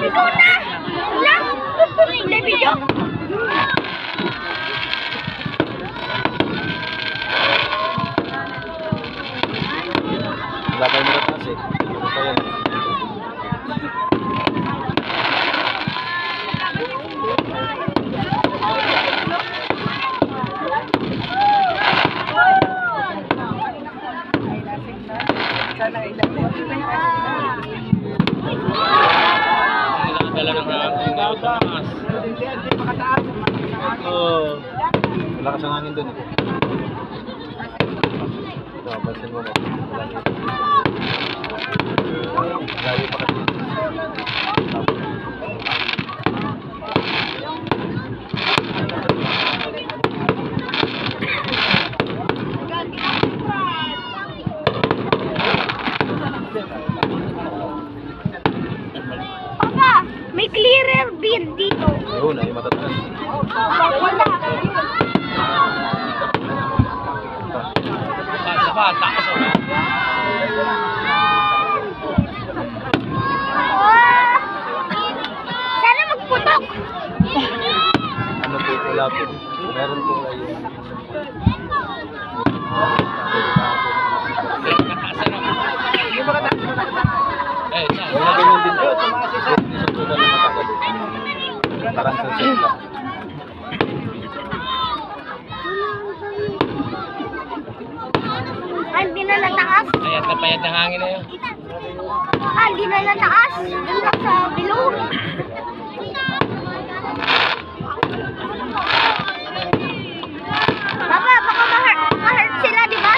Ikaw na! Wala! Hindi video! Wala tayo matatas eh. Ano pa yan? Dala ng hangin na taas. Oo. Malakas ang hangin dun eh. Ito, pansin mo mo. Layo pa kasi. Papa, may clearer bin dito. Ayun, ay matataas. Wala. Taas o. Sana magputok. Ano po, wala po. Meron po ayun. Eh, Wala ganyan din po. Isang tutal na matagal. Parang sa setla. Hindi na nataas. payat na payat ng hangin na yun. Hindi na nataas. Doon lang sa below. Papa, baka ma-hurt sila, di ba?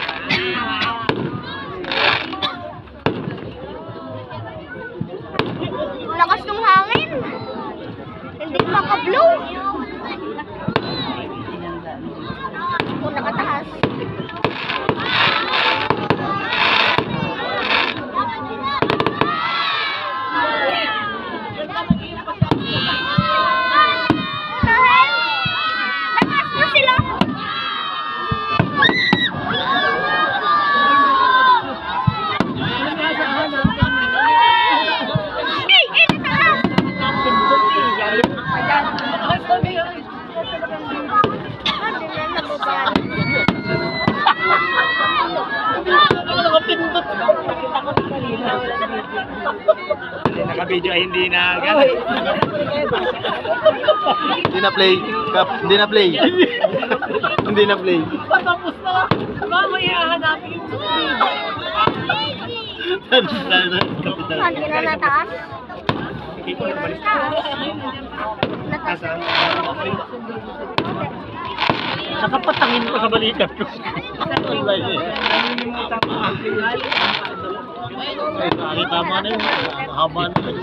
Lakas ng hangin. Hindi maka-blow. Kung nakataas. Nataas na sila. Naka-video ay hindi na Hindi na play. Kap, hindi na play. Hindi na play. Patapos na. Mamaya hanapin yung Hindi na nataas. Hindi na nataas. Nataas na nila. Nakapatangin ko sa balikat ko. Ay, tama na yun. Haba na yun.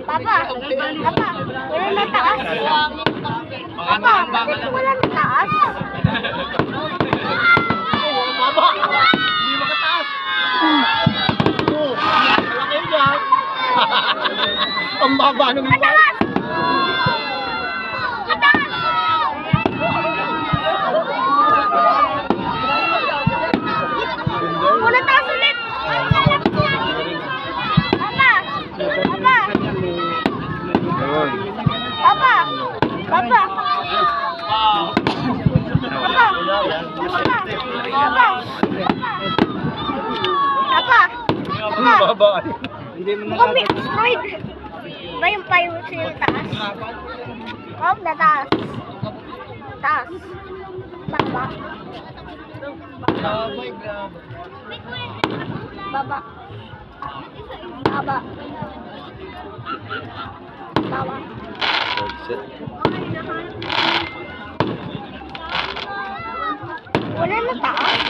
Papa, wala nataas. Papa, bakit wala nataas? Baba! Hindi makataas! Oo! Wala kayo dyan! Ang baba ng iba! Nataas! Nataas! Wala taas ulit! Papa! Papa! Ayun. Papa! Papa! Papa! Papa! Papa! Papa! Baba! Hindi mo Mukhang may asteroid. Ba yung payo sa taas? Oh, nataas. Taas. Baba. Baba. Baba. Baba. Set. Wala na taas.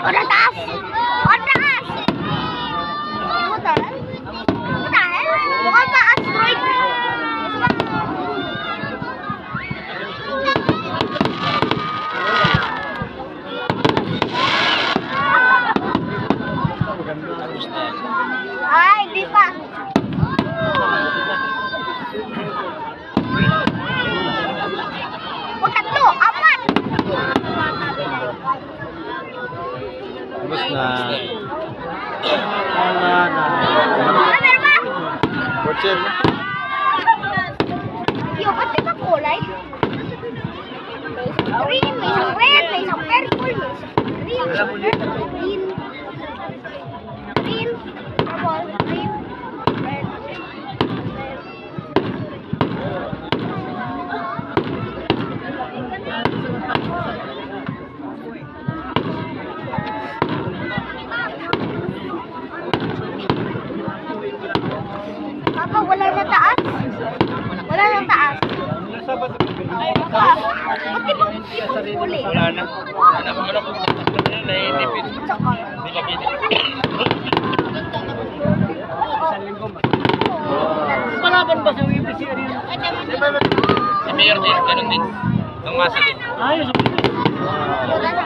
Wala taas. Wala taas. Mutal. Mutal. Mukhang pa asteroid. Ay, di pa. teacher. Yung ba't di ba kulay? May isang green, may isang red, may isang purple, may isang green, green, green, purple, green, red, Papa, wala na taas? Wala na taas. Papa, ba't di ba huli? Wala na. Wala na pa man ako. Naiinipin. Tsaka. Hindi ka pili. Malaban ba sa UPC rin? Si Mayor din, ganun din. Ang masa din. Ayos. Wala na.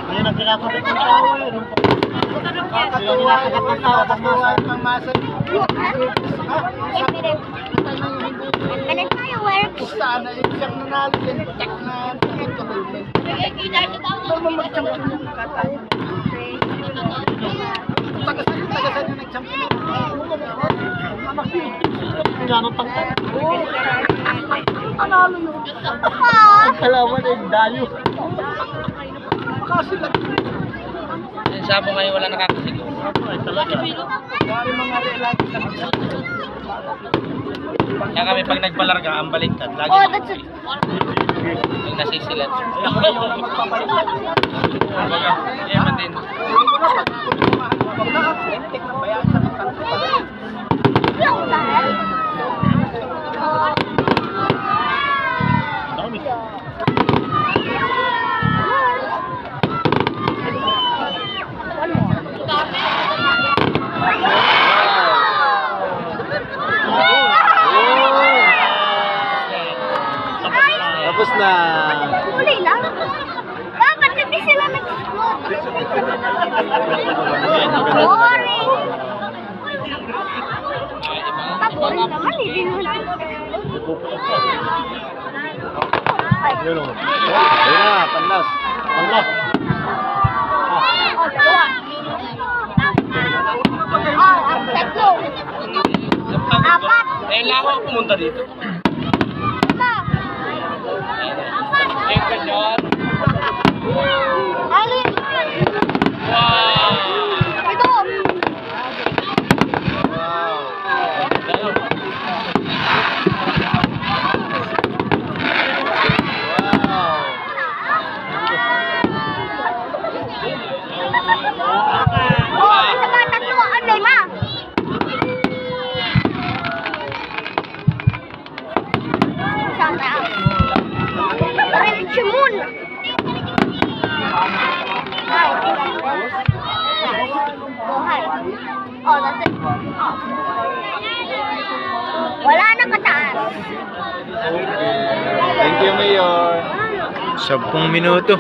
Ayun ang kinakapit ng tao yun. Kakatuwa ng tao, kakatuwa ng masa. Ganun tayo, work. Sana yung siyang nanalo din. Check na. Tagasan yung nag-champion. Kailangan tangkad. Panalo yun. Papa! Ang kalawan ay dayo. Kasi lang. Yung sabo ngayon wala nakakasigaw. Ay talaga. Dari mga relati sa Kaya kami pag nagpalarga, ang baliktad. Lagi Oh, that's it. yung nasisilat. magpapalitan. Kumbaga, yaman din. Nakakalitik ng bayan sa kanto. Yung dahil. Dami. Tapos na. Huli lang. Dapat hindi sila nag-explode. Boring. Boring naman, hindi naman sila nag-explode. Ay. Ayun o. Ayun na, panlas. Panlas. Oh, dalawa. Oh, tatlo. Apat. Eh, lako ako pumunta dito. Lima. Ayun ka dyan. Alin? Wow! Ito. Oh, isa pa, tatlo. Ang lima. Isa taas. Chimun. Buhay. Oh, that's it. Wala na kataas. Thank you, Mayor. 10 minuto.